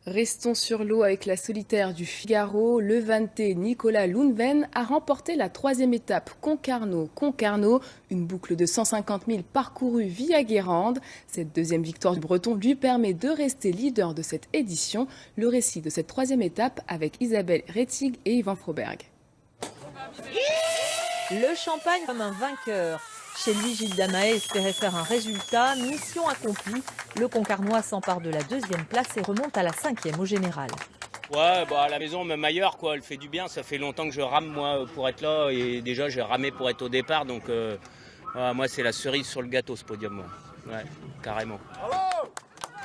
Restons sur l'eau avec la solitaire du Figaro. Le Vantais Nicolas Lundven a remporté la troisième étape Concarneau, une boucle de 150 000 parcourue via Guérande. Cette deuxième victoire du Breton lui permet de rester leader de cette édition. Le récit de cette troisième étape avec Isabelle Rettig et Yvan Froberg. Le champagne comme un vainqueur. Chez lui, Gilles Damaet espérait faire un résultat. Mission accomplie. Le Concarnois s'empare de la deuxième place et remonte à la 5e au général. Ouais, à la maison, même ailleurs, quoi. Elle fait du bien. Ça fait longtemps que je rame, moi, pour être là. Et déjà, j'ai ramé pour être au départ. Donc, voilà, moi, c'est la cerise sur le gâteau, ce podium. Moi. Ouais, carrément.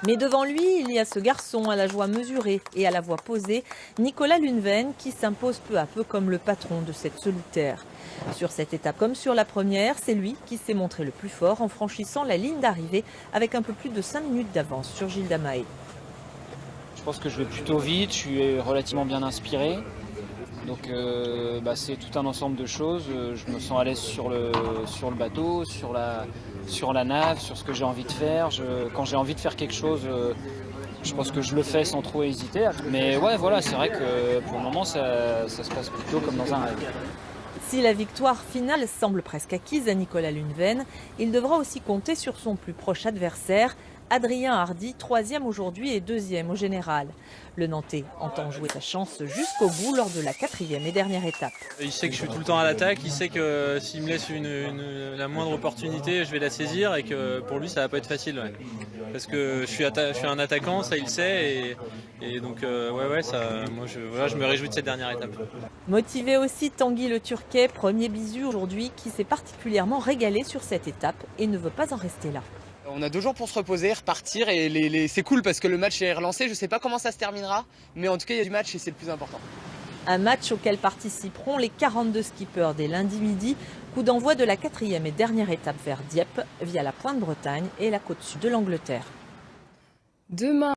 Mais devant lui, il y a ce garçon à la joie mesurée et à la voix posée, Nicolas Lundven, qui s'impose peu à peu comme le patron de cette solitaire. Sur cette étape comme sur la première, c'est lui qui s'est montré le plus fort en franchissant la ligne d'arrivée avec un peu plus de 5 minutes d'avance sur Gilles Damaet. Je pense que je vais plutôt vite, je suis relativement bien inspiré. Donc c'est tout un ensemble de choses. Je me sens à l'aise sur le bateau, sur la nave, sur ce que j'ai envie de faire. Quand j'ai envie de faire quelque chose, je pense que je le fais sans trop hésiter. Mais ouais, voilà, c'est vrai que pour le moment, ça se passe plutôt comme dans un rêve. Si la victoire finale semble presque acquise à Nicolas Lundven, il devra aussi compter sur son plus proche adversaire, Adrien Hardy, 3e aujourd'hui et 2e au général. Le Nantais entend jouer sa chance jusqu'au bout lors de la 4e et dernière étape. Il sait que je suis tout le temps à l'attaque, il sait que s'il me laisse la moindre opportunité, je vais la saisir et que pour lui ça va pas être facile. Ouais. Parce que je suis un attaquant, ça il sait et donc je me réjouis de cette dernière étape. Motivé aussi Tanguy le Turquet, premier bisu aujourd'hui, qui s'est particulièrement régalé sur cette étape et ne veut pas en rester là. On a 2 jours pour se reposer, repartir et c'est cool parce que le match est relancé. Je ne sais pas comment ça se terminera, mais en tout cas il y a du match et c'est le plus important. Un match auquel participeront les 42 skippers dès lundi midi. Coup d'envoi de la 4e et dernière étape vers Dieppe via la Pointe-Bretagne et la côte sud de l'Angleterre. Demain.